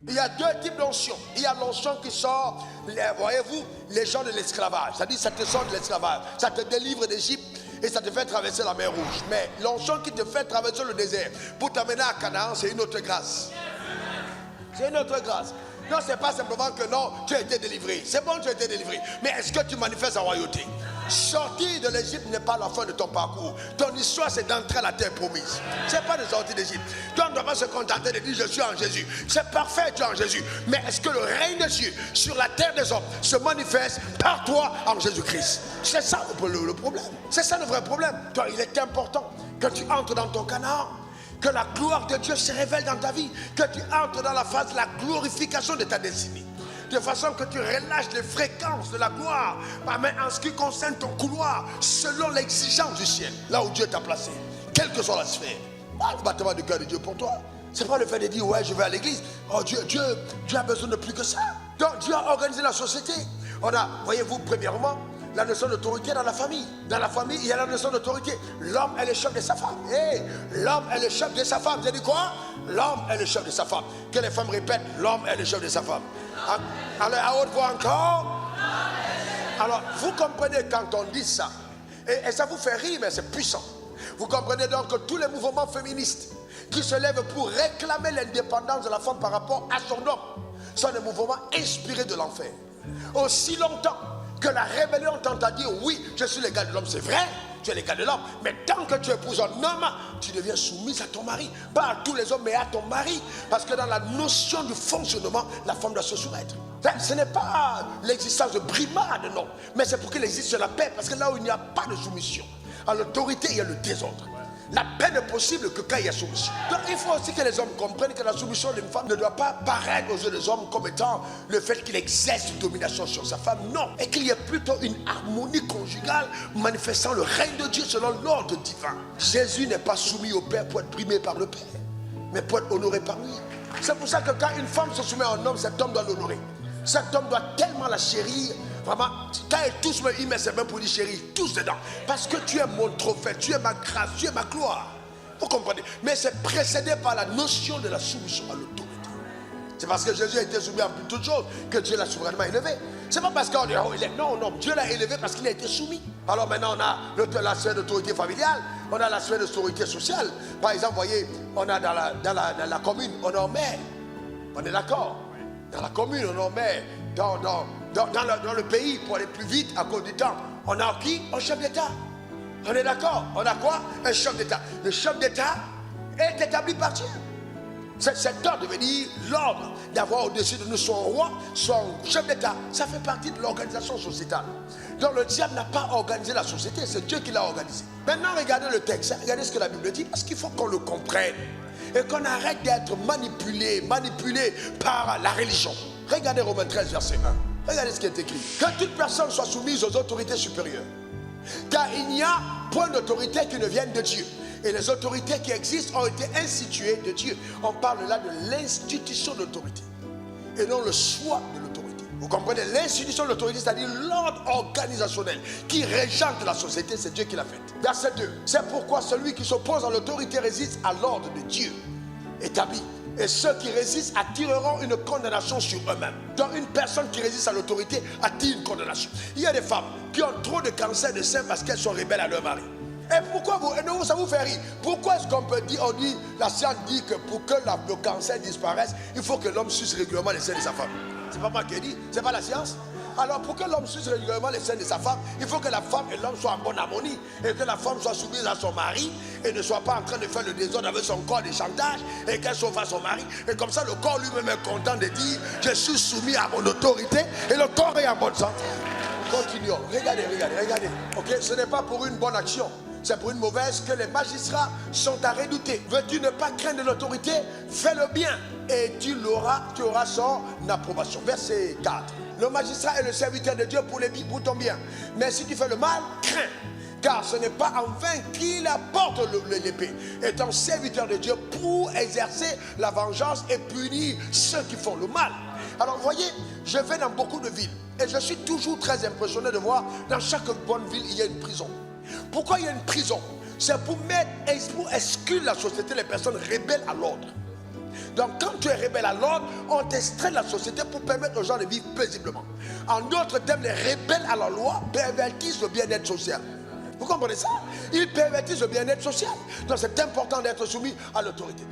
Il y a deux types d'onction. Il y a l'onction qui sort, voyez-vous, les gens de l'esclavage. C'est-à-dire, ça te sort de l'esclavage. Ça te délivre d'Égypte et ça te fait traverser la mer Rouge. Mais l'onction qui te fait traverser le désert pour t'amener à Canaan, c'est une autre grâce. C'est une autre grâce. Non, c'est pas simplement que non, tu as été délivré. C'est bon, tu as été délivré. Mais est-ce que tu manifestes la royauté? Sortir de l'Égypte n'est pas la fin de ton parcours. Ton histoire, c'est d'entrer à la terre promise. C'est pas de sortir d'Égypte. Toi, on ne doit pas se contenter de dire je suis en Jésus. C'est parfait, tu es en Jésus. Mais est-ce que le règne de Dieu sur la terre des hommes se manifeste par toi en Jésus-Christ? C'est ça le problème. C'est ça le vrai problème. Toi, il est important que tu entres dans ton Canaan, que la gloire de Dieu se révèle dans ta vie, que tu entres dans la phase de la glorification de ta destinée. De façon que tu relâches les fréquences de la gloire, mais en ce qui concerne ton couloir, selon l'exigence du ciel, là où Dieu t'a placé, quelle que soit la sphère. Pas le battement du cœur de Dieu pour toi. C'est pas le fait de dire ouais, je vais à l'église. Oh, Dieu a besoin de plus que ça. Donc Dieu a organisé la société. On a, voyez-vous, premièrement, la notion d'autorité dans la famille. Dans la famille, il y a la notion d'autorité. L'homme est le chef de sa femme. L'homme est le chef de sa femme. Vous avez dit quoi? L'homme est le chef de sa femme. Que les femmes répètent, l'homme est le chef de sa femme. Alors, à haute voix encore. Alors, vous comprenez quand on dit ça. Et ça vous fait rire, mais c'est puissant. Vous comprenez donc que tous les mouvements féministes qui se lèvent pour réclamer l'indépendance de la femme par rapport à son homme sont des mouvements inspirés de l'enfer. Aussi longtemps que la rébellion tente à dire oui, je suis l'égal de l'homme, c'est vrai, tu es l'égal de l'homme, mais tant que tu épouses un homme, tu deviens soumise à ton mari. Pas à tous les hommes, mais à ton mari. Parce que dans la notion du fonctionnement, la femme doit se soumettre. Ce n'est pas l'existence de brimade, non, mais c'est pour qu'il existe la paix. Parce que là où il n'y a pas de soumission, à l'autorité, il y a le désordre. La paix n'est possible que quand il y a soumission. Donc il faut aussi que les hommes comprennent que la soumission d'une femme ne doit pas paraître aux yeux des hommes comme étant le fait qu'il exerce une domination sur sa femme. Non. Et qu'il y ait plutôt une harmonie conjugale manifestant le règne de Dieu selon l'ordre divin. Jésus n'est pas soumis au Père pour être primé par le Père, mais pour être honoré par lui. C'est pour ça que quand une femme se soumet à un homme, cet homme doit l'honorer. Cet homme doit tellement la chérir. Vraiment, quand elle touche, il met ses mains pour lui chérir, tous dedans. Parce que tu es mon trophée, tu es ma grâce, tu es ma gloire. Vous comprenez? Mais c'est précédé par la notion de la soumission à l'autorité. C'est parce que Jésus a été soumis à toutes choses que Dieu l'a souverainement élevé. C'est pas parce qu'on dit oh, il est. Non, Dieu l'a élevé parce qu'il a été soumis. Alors maintenant, on a la sphère d'autorité familiale, on a la sphère d'autorité sociale. Par exemple, vous voyez, on a dans la commune, on en met. On est d'accord? Dans la commune, on en met. Dans le pays, pour aller plus vite à cause du temps, on a qui? Un chef d'État. On est d'accord? On a quoi? Un chef d'État. Le chef d'État est établi par Dieu. Cet ordre veut dire l'ordre d'avoir au-dessus de nous son roi, son chef d'État. Ça fait partie de l'organisation sociétale. Donc le diable n'a pas organisé la société, c'est Dieu qui l'a organisée. Maintenant, regardez le texte, regardez ce que la Bible dit, parce qu'il faut qu'on le comprenne. Et qu'on arrête d'être manipulé par la religion. Regardez Romains 13, verset 1. Regardez ce qui est écrit. Que toute personne soit soumise aux autorités supérieures. Car il n'y a point d'autorité qui ne vienne de Dieu. Et les autorités qui existent ont été instituées de Dieu. On parle là de l'institution de l'autorité. Et non le choix de l'autorité. Vous comprenez? L'institution de l'autorité, c'est-à-dire l'ordre organisationnel qui régente la société, c'est Dieu qui l'a fait. Verset 2. C'est pourquoi celui qui s'oppose à l'autorité résiste à l'ordre de Dieu établi. Et ceux qui résistent attireront une condamnation sur eux-mêmes. Donc une personne qui résiste à l'autorité attire une condamnation. Il y a des femmes qui ont trop de cancer de sein parce qu'elles sont rebelles à leur mari. Et pourquoi ça vous fait rire? Pourquoi est-ce qu'on peut dire, la science dit que pour que le cancer disparaisse, il faut que l'homme suce régulièrement les seins de sa femme? C'est pas moi qui ai dit, c'est pas la science. Alors pour que l'homme suce régulièrement les seins de sa femme, il faut que la femme et l'homme soient en bonne harmonie. Et que la femme soit soumise à son mari et ne soit pas en train de faire le désordre avec son corps de chantage. Et qu'elle sauve à son mari. Et comme ça le corps lui-même est content de dire je suis soumis à mon autorité. Et le corps est en bonne santé. Continuons, regardez. Ok, ce n'est pas pour une bonne action, c'est pour une mauvaise que les magistrats sont à redouter. Veux-tu ne pas craindre l'autorité? Fais le bien et tu auras son approbation. Verset 4. Le magistrat est le serviteur de Dieu pour ton bien. Mais si tu fais le mal, crains. Car ce n'est pas en vain qu'il apporte l'épée. Étant serviteur de Dieu pour exercer la vengeance et punir ceux qui font le mal. Alors vous voyez, je vais dans beaucoup de villes. Et je suis toujours très impressionné de voir dans chaque bonne ville, il y a une prison. Pourquoi il y a une prison? C'est pour exclure la société, les personnes rebelles à l'ordre. Donc quand tu es rebelle à l'ordre, on t'extrait de la société pour permettre aux gens de vivre paisiblement. En d'autres termes, les rebelles à la loi pervertissent le bien-être social. Vous comprenez ça? Ils pervertissent le bien-être social. Donc c'est important d'être soumis à l'autorité.